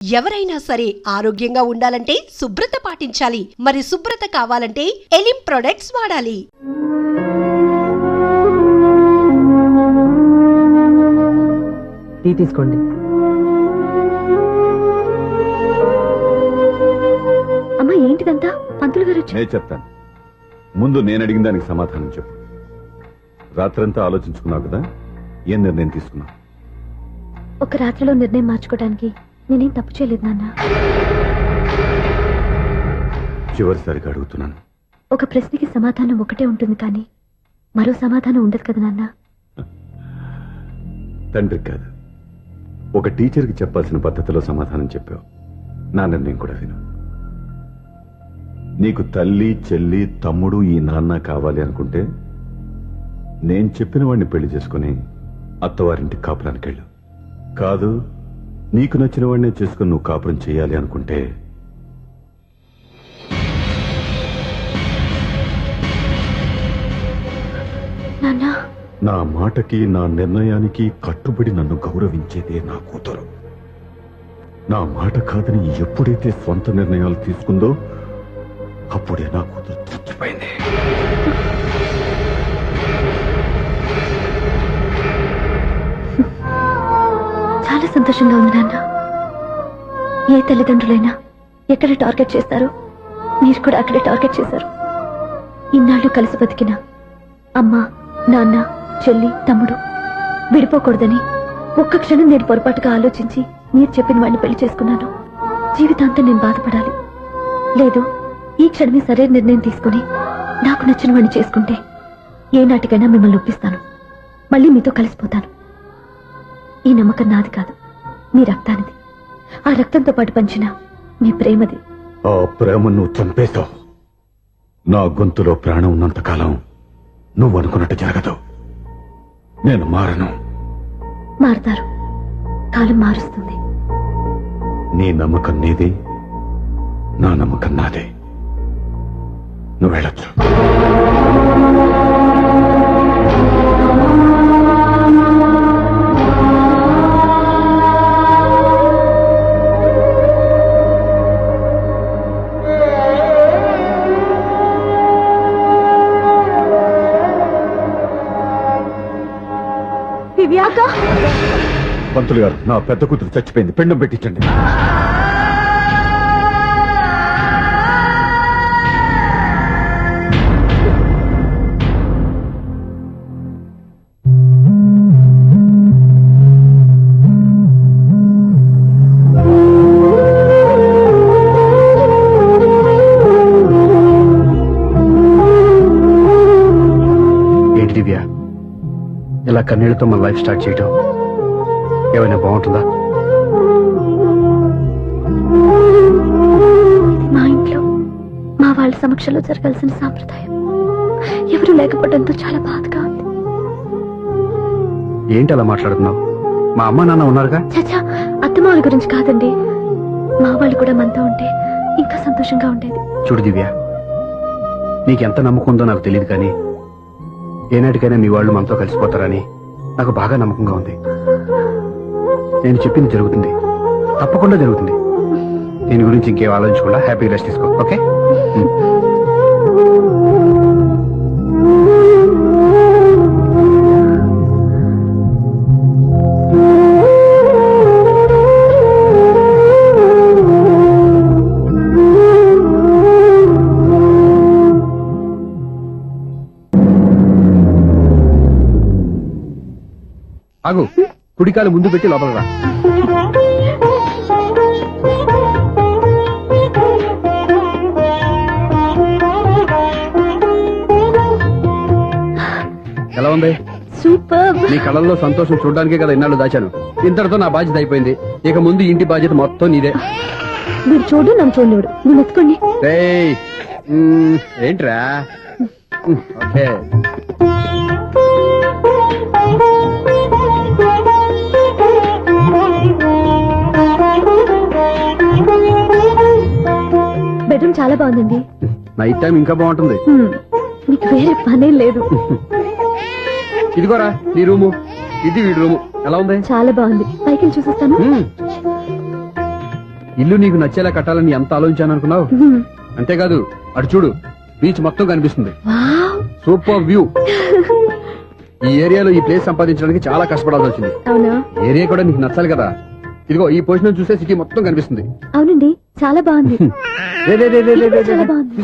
ఎవరైనా సరే ఆరోగ్యంగా ఉండాలంటే శుభ్రత పాటించాలి. మరి శుభ్రత కావాలంటే ఎలిం ప్రొడక్ట్స్ వాడాలి. టీ తీసుకోండి. అమ్మా ఏంటిదంతా? పంతులు గారు నేను చెప్తాను. ముందు నేను అడిగిన దానికి సమాధానం చెప్పు. రాత్రంతా ఆలోచించుకున్నావు కదా, ఏం నిర్ణయం తీసుకున్నావు? ఒక రాత్రిలో నిర్ణయం మార్చుకోవడానికి నేనేం తప్పు చేయలేదు నాన్న. చివరిసారిగా అడుగుతున్నాను. ఒక ప్రశ్నకి సమాధానం ఒకటే ఉంటుంది కానీ మరో సమాధానం ఉండదు కదా నాన్న. తండ్రికి కాదు, ఒక టీచర్కి చెప్పాల్సిన పద్ధతిలో సమాధానం చెప్పావు. నా నిర్ణయం కూడా విను. నీకు తల్లి, చెల్లి, తమ్ముడు, ఈ నాన్న కావాలి అనుకుంటే నేను చెప్పిన వాడిని పెళ్లి చేసుకుని అత్తవారింటికి కాపురానికి వెళ్ళు. కాదు, నీకు నచ్చిన వాడినే చేసుకుని నువ్వు కాపురం చేయాలి అనుకుంటే నా మాటకి, నా నిర్ణయానికి కట్టుబడి నన్ను గౌరవించేదే నా కూతురు. నా మాట కాదని ఎప్పుడైతే స్వంత నిర్ణయాలు తీసుకుందో అప్పుడే నా కూతురు చచ్చిపోయింది. చాలా సంతోషంగా ఉంది నాన్న. ఏ తల్లిదండ్రులైనా ఎక్కడ టార్గెట్ చేస్తారో మీరు కూడా అక్కడే టార్గెట్ చేశారు. ఇన్నాళ్ళు కలిసి బతికిన అమ్మ, నాన్న, చెల్లి, తమ్ముడు విడిపోకూడదని ఒక్క క్షణం నేను పొరపాటుగా ఆలోచించి మీరు చెప్పిన వాడిని పెళ్లి చేసుకున్నాను. జీవితాంతం నేను బాధపడాలి. లేదు, ఈ క్షణమే సరైన నిర్ణయం తీసుకుని నాకు నచ్చిన వాడిని చేసుకుంటే ఏ నాటికైనా మిమ్మల్ని ఒప్పిస్తాను. మళ్ళీ మీతో కలిసిపోతాను. ఈ నమ్మకం నాది కాదు, మీ రక్తానిది. ఆ రక్తంతో పాటు పంచిన మీ ప్రేమది. ఆ ప్రేమ నువ్వు చంపేశావు. నా గొంతులో ప్రాణం ఉన్నంతకాలం నువ్వు అనుకున్నట్టు జరగదు. నేను మారను. మారుతారు, కాలం మారుస్తుంది. నీ నమ్మకం నీది, నా నమ్మకం నాదే. నువ్వు వెళ్ళొచ్చు. పంతులు గారు, నా పెద్ద కూతురు చచ్చిపోయింది, పిండం పెట్టించండి. ఏంటి దివ్య, ఇలా కన్నీళ్లతో మన లైఫ్ స్టార్ట్ చేయటం ఏమైనా బాగుంటుందా? మా ఇంట్లో మా వాళ్ళ సమక్షంలో జరగాల్సిన సాంప్రదాయం ఎవరు లేకపోవడంతో చాలా బాధగా ఉంది. ఏంటి అలా మాట్లాడుతున్నావు? మా అమ్మ నాన్న ఉన్నారుగా. చచ్చా, అత్తమాల గురించి కాదండి. మా వాళ్ళు కూడా మనతో ఉంటే ఇంకా సంతోషంగా ఉండేది. చూడు దివ్య, నీకెంత నమ్మకం ఉందో నాకు తెలియదు, కానీ ఏనాటికైనా మీ వాళ్ళు మనతో కలిసిపోతారని నాకు బాగా నమ్మకంగా ఉంది. నేను చెప్పింది జరుగుతుంది, తప్పకుండా జరుగుతుంది. దీని గురించి ఇంకేం ఆలోచించకుండా హ్యాపీగా రెస్ట్ తీసుకో. ఓకే? ఆగు, కుడికాలు ముందు పెట్టి లోపల రా. ఎలా ఉంది? సూపర్. నీ కళ్ళల్లో సంతోషం చూడడానికే కదా ఇన్నాళ్ళు దాచాను. ఇంతటితో నా బాధ్యత అయిపోయింది. ఇక ముందు ఇంటి బాధ్యత మొత్తం నీదే. మీరు చూడు, నన్ను చూడలేడు. నువ్వు ఎత్తుకోండి. ఏంట్రా? ఓకే. బెడ్రూమ్ చాలా బాగుందండి. నైట్ టైం ఇంకా బాగుంటుంది. మీకు వేరే పనే లేదు. ఇదిగోరా నీ రూము, ఇది వీడి రూము. ఎలా ఉంది? చాలా బాగుంది. పైకి చూసేస్తాను. ఇల్లు నీకు నచ్చేలా కట్టాలని ఎంత ఆలోచించాను అనుకున్నావు? అంతేకాదు అటు చూడు, బీచ్ మొత్తం కనిపిస్తుంది. Super view. ఈ ఏరియాలో ఈ ప్లేస్ సంపాదించడానికి చాలా కష్టపడాల్సి వచ్చింది. అవునా? ఏరియా కూడా నీకు నచ్చాలి కదా. ఇదిగో ఈ పొజిషన్ చూస్తే సిటీ మొత్తం కనిపిస్తుంది. అవునండి, చాలా బాగుంది. చాలా బాగుంది.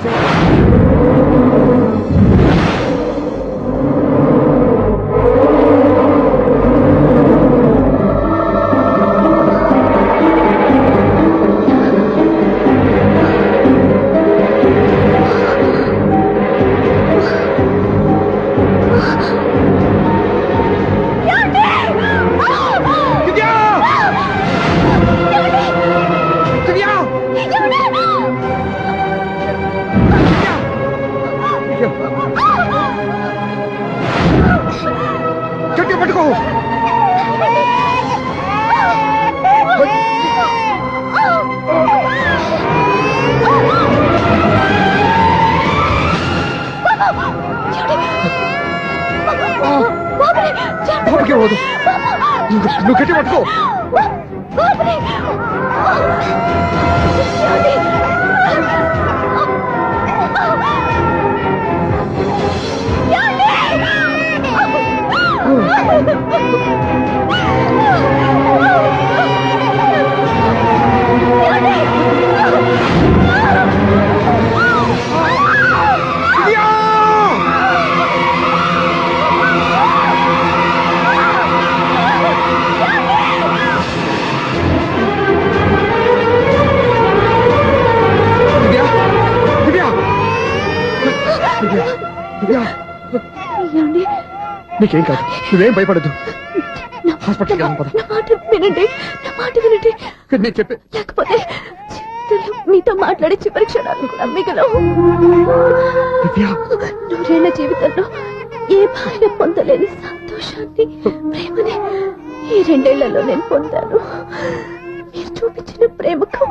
పట్టుకో. నువ్వు గట్టి పట్టుకో. నీకేం కాదు, నువ్వేం భయపడద్దు. హాస్పిటల్కి వెళ్దాం పద. నా మాట వినండి, నా మాట వినండి. నేను చెప్పే లేకపోతే జీవితంలో మీతో మాట్లాడే చివరి క్షణాలను కూడా మిగలవు. నూరేళ్ల జీవితంలో ఏ భార్య పొందలేని సంతోషాన్ని, ప్రేమని ఈ 2 ఏళ్లలో నేను పొందాను. మీరు చూపించిన ప్రేమకు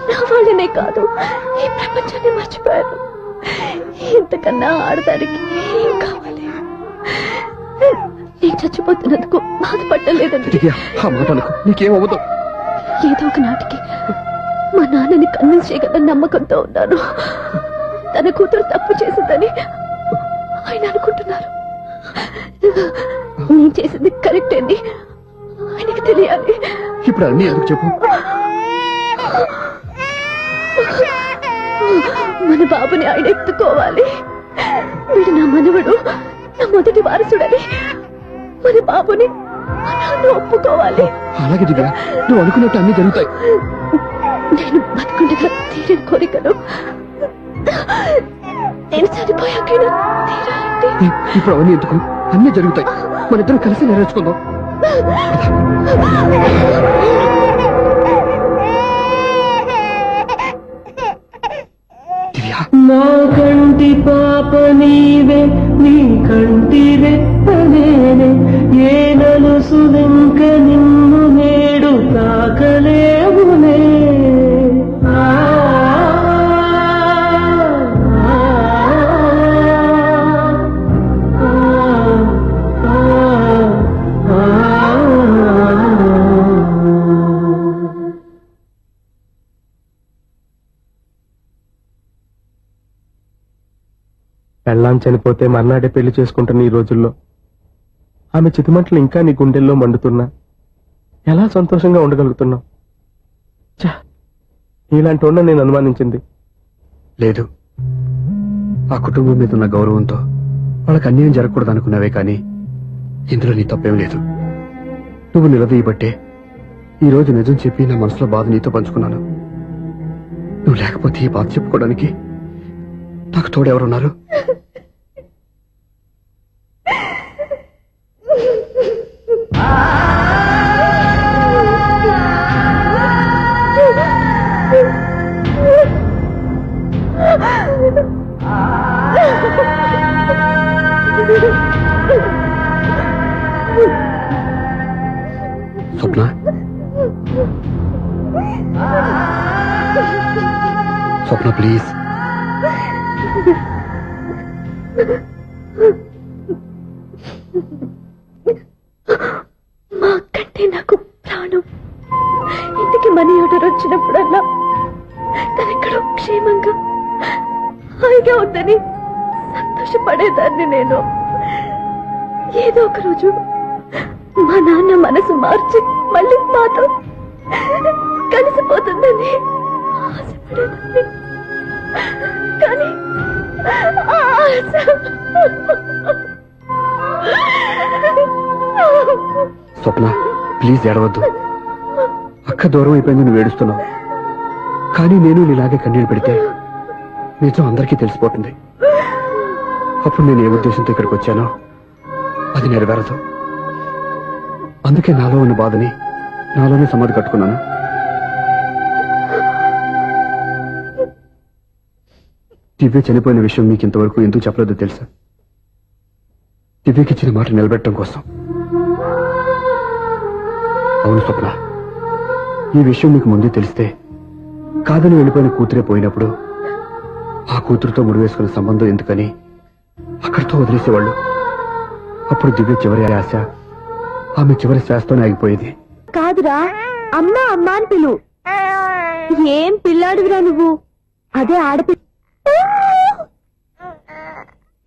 నా వాళ్ళనే కాదు, ఈ ప్రపంచాన్ని మర్చిపోయాను. ఇంతకన్నా ఆడదానికి ఏం కావాలి? నేను చచ్చిపోతున్నందుకు బాధపడలేదండి. నీకేమవుతావు? ఏదో ఒక నాటికి మా నాన్నని కన్విన్స్ చేయగల నమ్మకంతో ఉన్నాను. తన కూతురు తప్పు చేసిందని ఆయన అనుకుంటున్నారు. నేను చేసింది కరెక్ట్ అని ఆయనకి తెలియాలి. ఇప్పుడు అన్ని ఎందుకు చెప్పు? మన బాబుని ఆయన ఎత్తుకోవాలి. వీడు నా మనవడు, నా మొదటి వారసుడని మన బాబుని నాన్న ఒప్పుకోవాలి. అలాగే దివ్య, నువ్వు అనుకున్నట్టు అన్ని జరుగుతాయి. నేను బతుకుండగా తీరని కోరికను నేను చనిపోయాకైనా తీరాలండి. ఇప్పుడు అవన్నీ ఎందుకు? అన్ని జరుగుతాయి. మన ఇద్దరం కలిసి నెరవేర్చుకుందాం. నా కంటి పాప నీవే, నీ కంటి రెప్ప నేనే, ఏ నలుసు వెంక నిన్ను నేడు తాకలేవునే. పెళ్ళాం చనిపోతే మర్నాడే పెళ్లి చేసుకుంటున్న ఈ రోజుల్లో ఆమె చితిమంటలు ఇంకా నీ గుండెల్లో మండుతున్నా ఎలా సంతోషంగా ఉండగలుగుతున్నావు? నీలాంటి ఉన్న నేను అనుమానించింది లేదు. ఆ కుటుంబం మీద ఉన్న గౌరవంతో వాళ్ళకి అన్యాయం జరగకూడదు అనుకున్నావే కానీ ఇందులో నీ తప్పేం లేదు. నువ్వు నిలదీయబట్టే ఈ రోజు నిజం చెప్పి నా మనసులో బాధ నీతో పంచుకున్నాను. నువ్వు లేకపోతే ఈ బాధ చెప్పుకోవడానికి నాకు తోడెవరున్నారు? స్వప్న, స్వప్న ప్లీజ్. మా కంటే నాకు ప్రాణం. ఇంటికి మనీ ఆర్డర్ కబురు వచ్చినప్పుడల్లా తనెక్కడో క్షేమంగా హాయిగా ఉందని సంతోషపడేదాన్ని నేను. ఏదో ఒక రోజు మా నాన్న మనసు మార్చి మళ్ళీ మాతో కలిసిపోతుందని ఆశపడేదాన్ని. కానీ ఆ ఆశ స్వప్న, ప్లీజ్ ఏడవద్దు. అక్క దూరం అయిపోయింది, నువ్వు ఏడుస్తున్నావు. కానీ నేను నీలాగే కన్నీళ్ళు పెడితే నిజం అందరికీ తెలిసిపోతుంది. అప్పుడు నేను ఏ ఉద్దేశంతో ఇక్కడికి వచ్చానో అది నెరవేరదు. అందుకే నాలో ఉన్న బాధని నాలోనే సమాధి కట్టుకున్నాను. దివ్య చనిపోయిన విషయం మీకు ఇంతవరకు ఎందుకు చెప్పలేదో తెలుసా? దివ్యకి ఇచ్చిన మాట నిలబెట్టడం కోసం. అవును స్వప్న, ఈ విషయం మీకు ముందే తెలిస్తే కాదని వెళ్ళిపోయిన కూతురే పోయినప్పుడు ఆ కూతురుతో ముడివేసుకున్న సంబంధం ఎందుకని అక్కడితో వదిలేసేవాళ్ళు. అప్పుడు దివ్య చివరి ఆశ ఆమె చివరి శ్వాసతోనే ఆగిపోయేది. కాదురా, అమ్మా అమ్మా అని పిలు. ఏం పిల్లాడుగురా నువ్వు? అదే ఆడపిల్ల.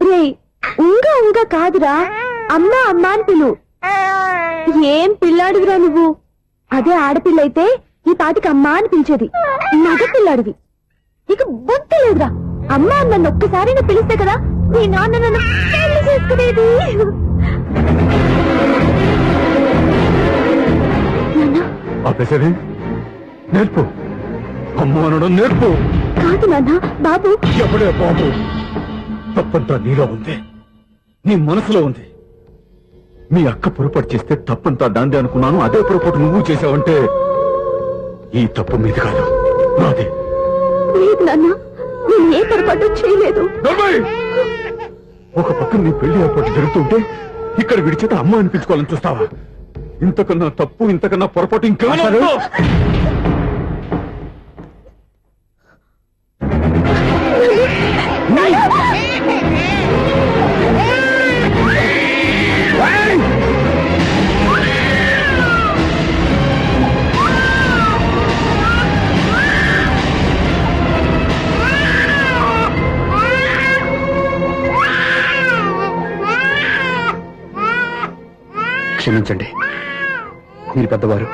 రే, ఉంగా ఉంగా కాదురా, అమ్మా అమ్మా అని పిలు. ఏం పిల్లాడుగురా నువ్వు? అదే ఆడపిల్ల అయితే ఈ పాటికి అమ్మా అని పిలిచేది. మగ పిల్లాడివి. ఇక బుద్ధి లేదురా. అమ్మా నన్ను ఒక్కసారైనా పిలిస్తే కదా నీ నాన్న నన్ను పెళ్లి చేసుకునేది. ఆపేసేది నేర్పు. అమ్మ అనడం నేర్పు. కాదు నాన్న, బాబు. ఎప్పుడే బాబు, తప్పంతా నీలో ఉంది, నీ మనసులో ఉంది. మీ అక్క పొరపాటు చేస్తే తప్పంతా దాందే అనుకున్నాను. అదే పొరపాటు నువ్వు చేసావంటే ఈ తప్పు మీది కాదు, నాది. లేదు నాన్న, నేను ఏ పొరపాటు చేయలేదు. ఒక పక్కన నీ పెళ్లి ఏర్పాటు జరుగుతుంటే ఇక్కడ విడిచేత అమ్మ అనిపించుకోవాలని చూస్తావా? ఇంతకన్నా తప్పు, ఇంతకన్నా పొరపాటు ఇంకా క్షమించండి, మీరు పెద్దవారు.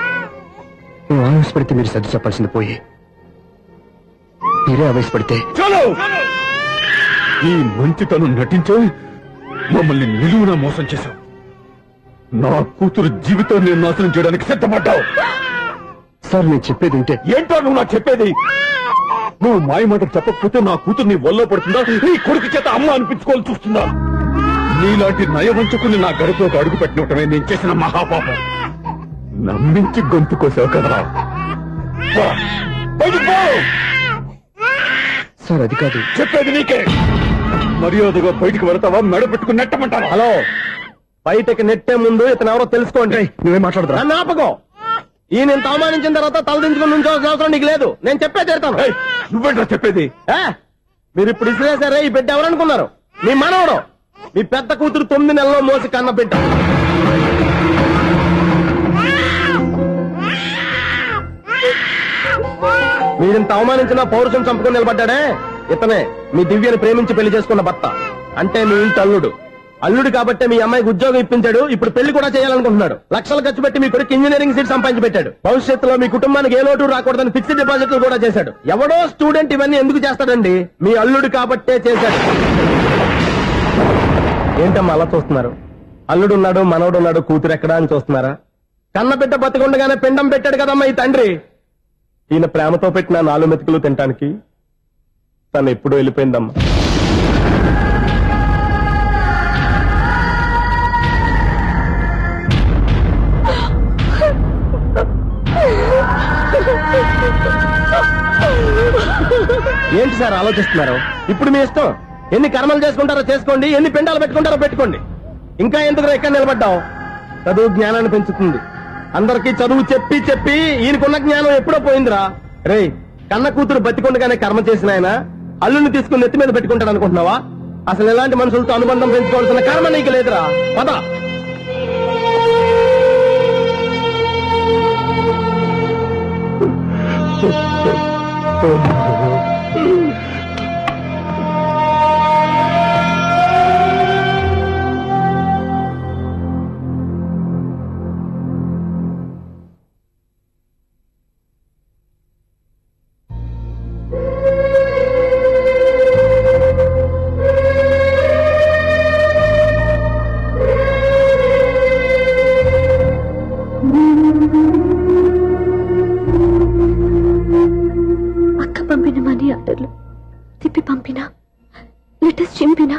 నేను ఆవేశపడితే మీరు సర్ది చెప్పాల్సింది పోయి మీరే ఆవేశపడితే. చాలు! ఈ మంచితనం నటించే మమ్మల్ని నిలువున మోసం చేశావు. నా కూతురు జీవితాన్ని నాశనం చేయడానికి సిద్ధపడ్డావు. సార్, నేను చెప్పేది ఉంటే. ఏంటో నువ్వు నాకు చెప్పేది? నువ్వు మాయ మాట చెప్పకపోతే నా కూతురు నీ వల్ల పడుతుందా? నీ కొడుకు చేత అమ్మ అనిపించుకోవాలని చూస్తుందా? నీలాంటి నయవంచుకుని నా గడపలోకి అడుగు పెట్టినటమే నేను చేసిన మహాపాపం. నమ్మించి గొంతు కోసావు కదా. పో, బయటికి పో. సార్, అది కాదు. చెప్పేది నీకే. మర్యాదగా బయటికి వెళతావా, మెడ పెట్టుకుని నెట్టమంటావా? హలో, బయటకి నెట్టే ముందు ఇతను ఎవరో తెలుసుకోండి. నువ్వేం మాట్లాడతా? నన్ను ఆపకో. ఈయన ఇంత అవమానించిన తర్వాత తలదించుకుని నుంచోవాల్సిన అవసరం నీకు లేదు. నేను చెప్పే తీరుతాను. నువ్వేంటా చెప్పేది? మీరు ఇప్పుడు ఇసిరేసారే, ఈ బిడ్డ ఎవరనుకున్నారు? మీ మనవడు, మీ పెద్ద కూతురు 9 నెలల్లో మోసి కన్న బిడ్డ. మీరింత అవమానించిన పౌరుషం చంపుకొని నిలబడ్డాడే ఇతనే మీ దివ్యని ప్రేమించి పెళ్లి చేసుకున్న భర్త. అంటే మీ ఇంటి అల్లుడు. అల్లుడు కాబట్టే మీ అమ్మాయికి ఉద్యోగం ఇప్పించాడు. ఇప్పుడు పెళ్లి కూడా చేయాలనుకుంటున్నాడు. లక్షలు ఖర్చు పెట్టి మీ కొడుకు ఇంజనీరింగ్ సీట్ సంపాదించి పెట్టాడు. భవిష్యత్తులో మీ కుటుంబానికి ఏ లోటు రాకూడదని ఫిక్స్డ్ డిపాజిట్లు కూడా చేశాడు. ఎవడో స్టూడెంట్ ఇవన్నీ ఎందుకు చేస్తాడండి? మీ అల్లుడు కాబట్టే చేశాడు. ఏంటమ్మా అలా చూస్తున్నారు? అల్లుడు ఉన్నాడు, మనవడు ఉన్నాడు, కూతురు ఎక్కడా అని చూస్తున్నారా? కన్నబిడ్డ బతికుండగానే పిండం పెట్టాడు కదమ్మా ఈ తండ్రి. ఈయన ప్రేమతో పెట్టిన 4 మెతుకులు తినటానికి తను ఎప్పుడూ వెళ్ళిపోయిందమ్మా. ఏంటి సార్ ఆలోచిస్తున్నారు? ఇప్పుడు మీ ఇష్టం. ఎన్ని కర్మలు చేసుకుంటారో చేసుకోండి, ఎన్ని పిండాలు పెట్టుకుంటారో పెట్టుకోండి. ఇంకా ఎందుకు ఎక్కడ నిలబడ్డావు? చదువు జ్ఞానాన్ని పెంచుతుంది. అందరికీ చదువు చెప్పి చెప్పి ఈయనకున్న జ్ఞానం ఎప్పుడో పోయిందిరా. రే, కన్న కూతురు బతికొండగానే కర్మ చేసిన ఆయన అల్లుని తీసుకుని నెత్తి మీద పెట్టుకుంటాడు అనుకుంటున్నావా? అసలు ఎలాంటి మనుషులతో అనుబంధం పెంచుకోవాల్సిన కర్మ నీకు లేదురా. పద. అక్క పంపిన మనీ ఆర్డర్లు తిప్పి పంపినా లెటర్స్ చింపినా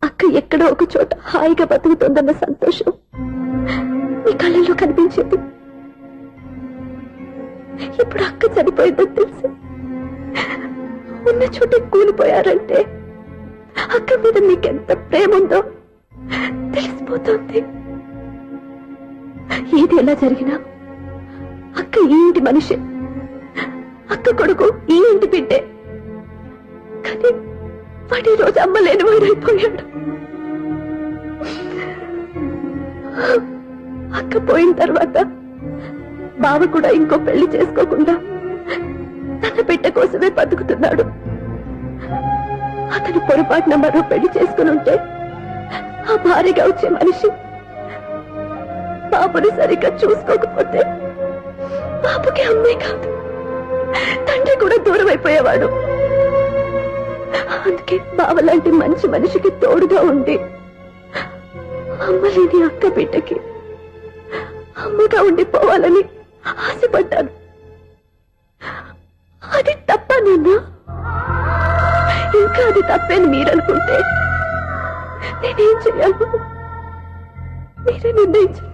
అక్క ఎక్కడో ఒక చోట హాయిగా బతుకుతుందన్న సంతోషం మీ కళ్ళల్లో కనిపించేది. ఇప్పుడు అక్క చనిపోయిందని తెలిసి ఉన్న చోట కూలిపోయారంటే అక్క మీద మీకెంత ప్రేమ ఉందో తెలిసిపోతుంది. ఏది ఎలా జరిగినా అక్క ఈ ఇంటి మనిషి, అక్క కొడుకు ఈ ఇంటి బిడ్డే. కానీ వాడి రోజు అమ్మ లేని వాడైపోయాడు. అక్క పోయిన తర్వాత బావ కూడా ఇంకో పెళ్లి చేసుకోకుండా తన బిడ్డ కోసమే బతుకుతున్నాడు. అతను పొరపాటున మరో పెళ్లి చేసుకుని ఉంటే ఆ భార్యగా వచ్చే మనిషి బాబుని సరిగ్గా చూసుకోకపోతే బాబుకి అమ్మే కాదు తండ్రి కూడా దూరం అయిపోయేవాడు. అందుకే బావలాంటి మంచి మనిషికి తోడుగా ఉండి అమ్మ లేని అక్క బిడ్డకి అమ్మగా ఉండిపోవాలని ఆశపడ్డాను. అది తప్ప నాన్న? ఇంకా అది తప్పేని మీరనుకుంటే నేనేం చేయాలి? మీరే నిర్ణయించండి.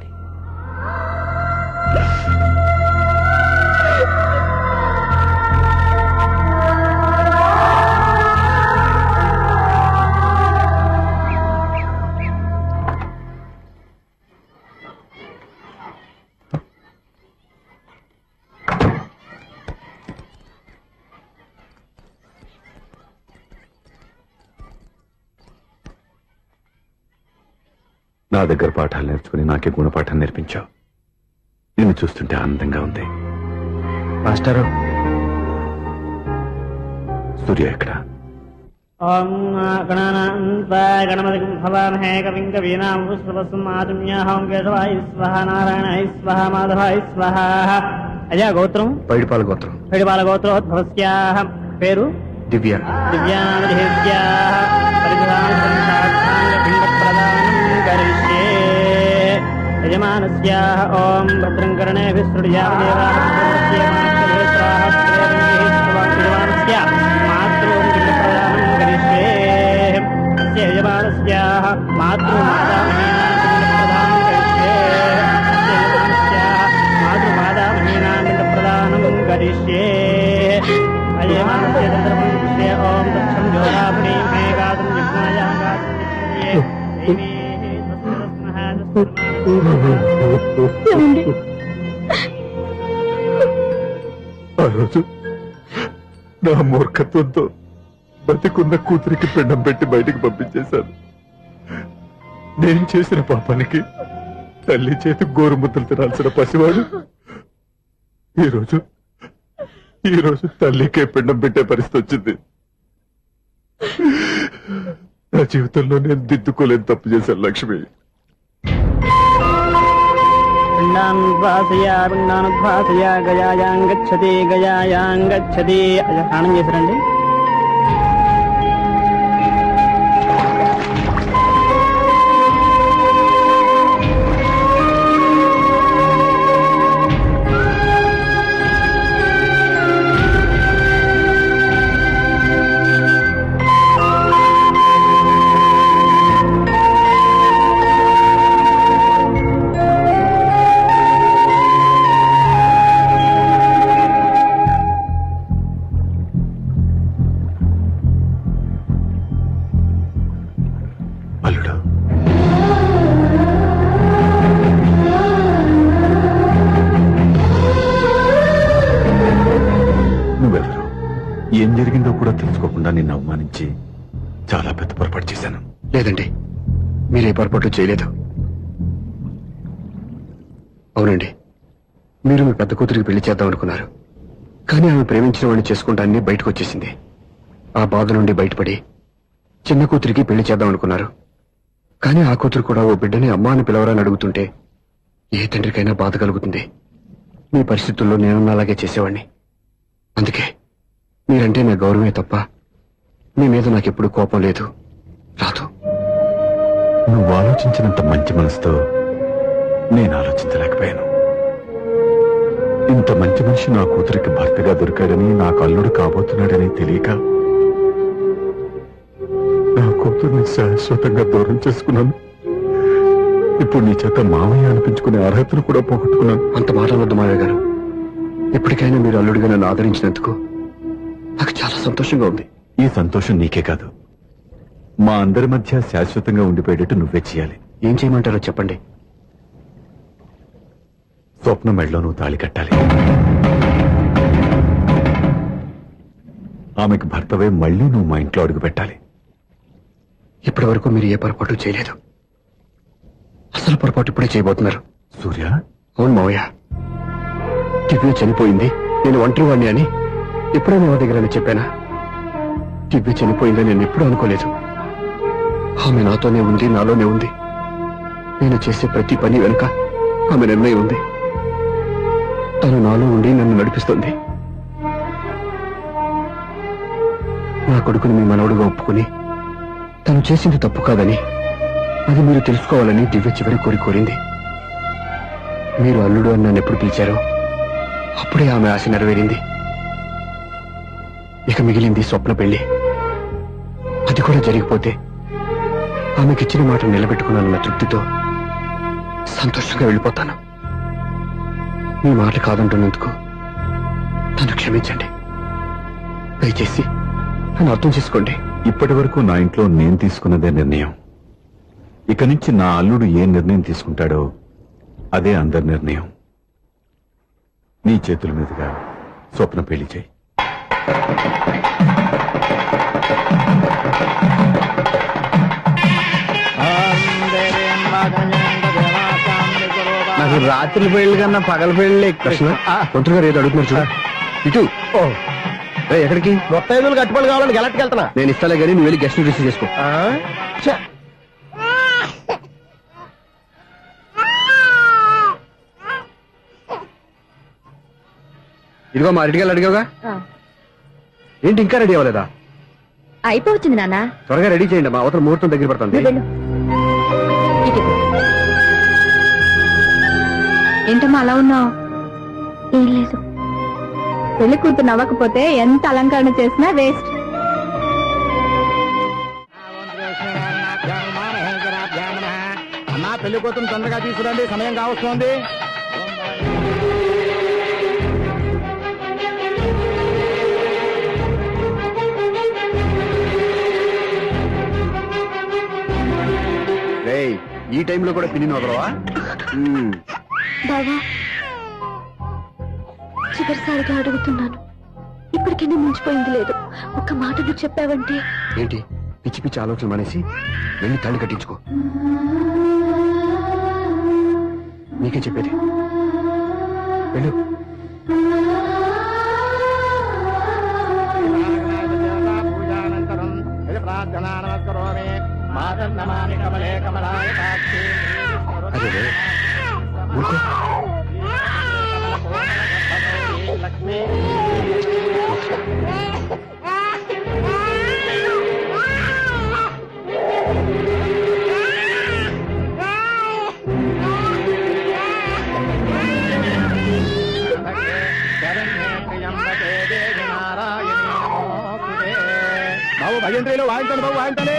నా దగ్గర పాఠాలు నేర్చుకుని నాకే గుణపాఠం నేర్పించావు. నిన్ను చూస్తుంటే ఆనందంగా ఉంది. మాస్టారు, సూర్య ఎక్కడ? ఓం గణపతి భవామహే కవిం కవీనాం పుష్పవస్మాతుమ్యాహం కేశవాయ స్వహ నారాయణాయ స్వహ మాధవాయ స్వహ. అజా గోత్రం పైడిపాల గోత్రం. పైడిపాల గోత్రోద్భవస్యాః. పేరు దివ్య. దివ్యానామధేస్యాః. యజమానస్యాః. ఓం భద్రం కర్ణేభిः శృణుయామదేవాः. మాతృం పిండప్రదానం కరిష్యే. యజమానస్యాః మాతృమాతామహీనాం పిండప్రదానం కరిష్యే. అజయమానస్య తంత్రపం దృశ్యే. ఓం దక్షం జ్యోరాపుణీ మే గాతుం జిహ్నాయా గాతుం జిహ్నాయే. ఆ రోజు నా మూర్ఖత్వంతో బతికున్న కూతురికి పిండం పెట్టి బయటికి పంపించేశాను. నేను చేసిన పాపానికి తల్లి చేతి గోరుముద్దలు తినాల్సిన పసివాడు ఈ రోజు తల్లికే పిండం పెట్టే పరిస్థితి వచ్చింది. నా జీవితంలో నేను దిద్దుకోలేని తప్పు చేశాను లక్ష్మి. పిండానుద్వాసయ గయాయాం గచ్చతి గయాయాం గచ్చతి. స్నానం చేశారండి? అల్లుడు, నువ్వెవరు? ఏం జరిగిందో కూడా తెలుసుకోకుండా నిన్ను అవమానించి చాలా పెద్ద పొరపాటు చేశాను. లేదండి, మీరే పొరపాటు చేయలేదు. అవునండి, మీరు మీ పెద్ద కూతురికి పెళ్లి చేద్దాం అనుకున్నారు. కానీ ఆమె ప్రేమించిన వాడిని చేసుకుంటానని బయటకు వచ్చేసింది. ఆ బాధ నుండి బయటపడి చిన్న కూతురికి పెళ్లి చేద్దాం అనుకున్నారు. కానీ ఆ కూతురు కూడా ఓ బిడ్డని అమ్మా అని పిలవరని అడుగుతుంటే ఏ తండ్రికైనా బాధ కలుగుతుంది. మీ పరిస్థితుల్లో నేను అలాగే చేసేవాడిని. అందుకే మీరంటే నా గౌరవమే తప్ప మీ మీద నాకెప్పుడు కోపం లేదు, రాదు. నువ్వు ఆలోచించినంత మంచి మనసుతో నేను ఆలోచించలేకపోయాను. ఇంత మంచి మనిషి నా కూతురికి భర్తగా దొరికాడని, నాకు అల్లుడు కాబోతున్నాడని తెలియక నా కూతుర్ని శాశ్వతంగా దూరం చేసుకున్నాను. ఇప్పుడు నీ చేత మామయ్య అనిపించుకునే అర్హతను కూడా పోగొట్టుకున్నాను. అంత మాటలొద్దు మావయ్య గారు. ఇప్పటికైనా మీరు అల్లుడిగా నన్ను ఆదరించినందుకు నాకు చాలా సంతోషంగా ఉంది. ఈ సంతోషం నీకే కాదు, మా అందరి మధ్య శాశ్వతంగా ఉండిపోయేటట్టు నువ్వే చేయాలి. ఏం చేయమంటారో చెప్పండి. స్వప్న మెడలో నువ్వు తాళి కట్టాలి. ఆమెకు భర్తవే మళ్ళీ నువ్వు మా ఇంట్లో అడుగు పెట్టాలి. ఇప్పటి వరకు మీరు ఏ పొరపాటు చేయలేదు. అసలు పొరపాటు ఇప్పుడే చేయబోతున్నారు. సూర్య, అవును మావయ్య, దివ్య చనిపోయింది, నేను ఒంటరి వాడిని అని ఎప్పుడైనా మా దగ్గర చెప్పానా? దివ్య చనిపోయిందని నేను ఎప్పుడూ అనుకోలేదు. ఆమె నాతోనే ఉంది, నాలోనే ఉంది. నేను చేసే ప్రతి పని వెనుక ఆమె నిర్ణయం ఉంది. తను నాలో ఉండి నన్ను నడిపిస్తుంది. నా కొడుకుని మీ మనవడుగా ఒప్పుకుని తను చేసింది తప్పు కాదని, అది మీరు తెలుసుకోవాలని దివ్య చివరి కోరింది. మీరు అల్లుడు అని నన్ను ఎప్పుడు పిలిచారో అప్పుడే ఆమె ఆశ నెరవేరింది. ఇక మిగిలింది స్వప్న పెళ్లి. అది కూడా జరిగిపోతే ఆమెకిచ్చిన మాట నిలబెట్టుకున్నానన్న తృప్తితో సంతోషంగా వెళ్ళిపోతాను. మీ మాట కాదంటున్నందుకు నన్ను క్షమించండి. దయచేసి నన్ను అర్థం చేసుకోండి. ఇప్పటి వరకు నా ఇంట్లో నేను తీసుకున్నదే నిర్ణయం. ఇక నుంచి నా అల్లుడు ఏ నిర్ణయం తీసుకుంటాడో అదే అందరి నిర్ణయం. నీ చేతుల మీదుగా స్వప్న పెళ్లి చేయి. నాకు రాత్రి పెళ్లి కన్నా పగల పెళ్లి కృష్ణ, మంత్రి గారు ఏదో అడుగుతున్నారు చూడ. ఇటు ఎక్కడికి? మొత్తం 5 కట్టుబడి కావాలని గెలట్కి వెళ్తున్నా. నేను ఇస్తాలే కానీ నువ్వు వెళ్ళి గెస్ట్ రిసీవ్ చేసుకో. ఇదిగో మా రెడ్డిగా అడిగావుగా, ఏంటి ఇంకా రెడీ అవ్వలేదా? అయిపోవచ్చింది నాన్న. త్వరగా రెడీ చేయండి, మా అవతల ముహూర్తం దగ్గర పడుతుంది. ఏంటమ్మా అలా ఉన్నావు? ఏం లేదు. పెళ్లి కూతురు నవ్వకపోతే ఎంత అలంకరణ చేసినా వేస్ట్. అన్నా పెళ్లి కూతురు తొందరగా తీసుకురండి, సమయం కావస్తోంది. ఈ టైంలో కూడా పిన్ని వదలవా? బావా, చివరిసారిగా అడుగుతున్నాను, ఇప్పటికైనా మించిపోయింది లేదు. ఒక్క మాట నువ్వు చెప్పావంటే. ఏంటి పిచ్చి పిచ్చి ఆలోచన మానేసి వెళ్ళి తాళి కట్టించుకో. నీకే చెప్పేది, వెళ్ళు. అదే ఊరుకో. బాబు భజంత్రిలో వాయించండి, బాబు వాయించండి.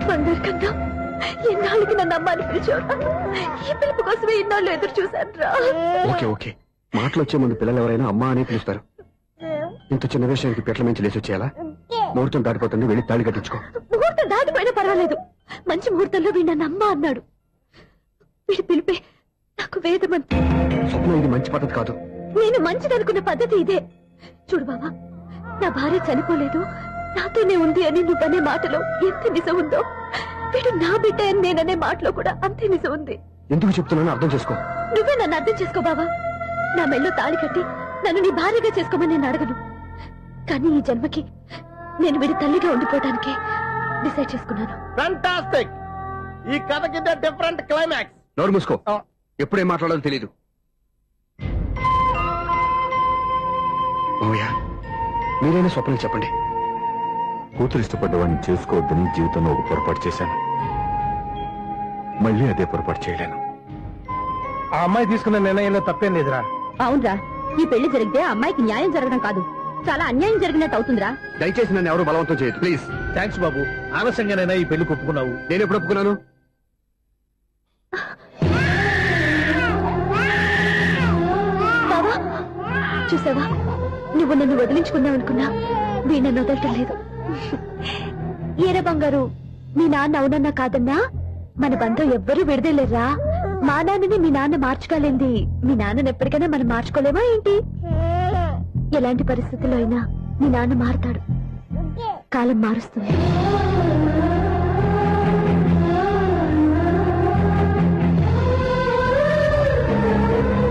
బంగారు, ఎన్నాళ్ళకి నన్ను అమ్మాని పిలిచావురా? ఈ పిలుపు కోసమే ఇన్నాళ్ళు ఎదురు చూశాను రా. ఓకే ఓకే, మాటలు వచ్చే ముందు పిల్లలు ఎవరైనా అమ్మా అని పిలుస్తారు. ఇంత చిన్న విషయానికి పెట్ల మించి లేచి వచ్చేయాలా? ముహూర్తం దాటిపోతుంది, వెళ్ళి తాళి కట్టించుకో. ముహూర్తం కాకపోయినా పర్వాలేదు, మంచి ముహూర్తంలో వీడు నన్ను అమ్మ అన్నాడు. వీడి పిలిపే నాకు వేదమంతి. స్వప్న, ఇది మంచి పద్ధతి కాదు. నేను మంచిదనుకున్న పద్ధతి ఇదే. చూడు బావా, నా భార్య చనిపోలేదు, నాతోనే ఉంది అని నువ్వనే మాటలో ఎంత నిజం ఉందో, వీడు నా బిడ్డ అని నేననే మాటలో కూడా అంతే నిజం ఉంది. ఎందుకు చెప్తున్నానో అర్థం చేసుకో. నువ్వే నన్ను అర్థం చేసుకో బావా. నా మెళ్ళో తాళి కట్టి నన్ను నీ భార్యగా చేసుకోమని నేను అడగను. కానీ ఈ జన్మకి నేను వీడి తల్లిగా ఉండిపోవడానికి డిసైడ్ చేసుకున్నాను. ఫ్యాంటాస్టిక్! ఈ కథకి డిఫరెంట్ క్లైమాక్స్. నోరు మూసుకో, ఎప్పుడేం మాట్లాడాలో తెలీదు. మావయ్య, మీరైనా స్వప్నం చెప్పండి. కూతురు ఇష్టపడ్డవాడిని చేసుకోవద్దని జీవితంలో ఒక పొరపాటు చేశాను. మళ్ళీ అదే పొరపాటు చేయలేను. ఆ అమ్మాయి తీసుకున్న నిర్ణయంలో తప్పేం లేదురా. అవునరా, ఈ పెళ్లి జరిగితే అమ్మాయికి న్యాయం జరగడం కాదు, చాలా అన్యాయం జరిగినట్టు అవుతుందిరా. దయచేసి నన్ను ఎవరు బలవంతం చేయదు, ప్లీజ్. థ్యాంక్స్ బాబు, ఆలస్యంగానైనా ఈ పెళ్లి ఒప్పుకున్నావు. నేను ఎప్పుడు ఒప్పుకున్నాను? బావా, చూసావా, నువ్వు నన్ను వదిలించుకున్నావు అనుకున్నా, వీడు నన్ను వదలటం లేదు. ఏరా బంగారు, మీ నాన్న అవునన్నా కాదన్నా మన బంధం ఎవ్వరూ విడదలేరా. మా నాన్నని మీ నాన్న మార్చుకోలేంది, మీ నాన్నని ఎప్పటికైనా మనం మార్చుకోలేమా ఏంటి? ఎలాంటి పరిస్థితుల్లో అయినా మీ నాన్న మారుతాడు, కాలం మారుస్తుంది.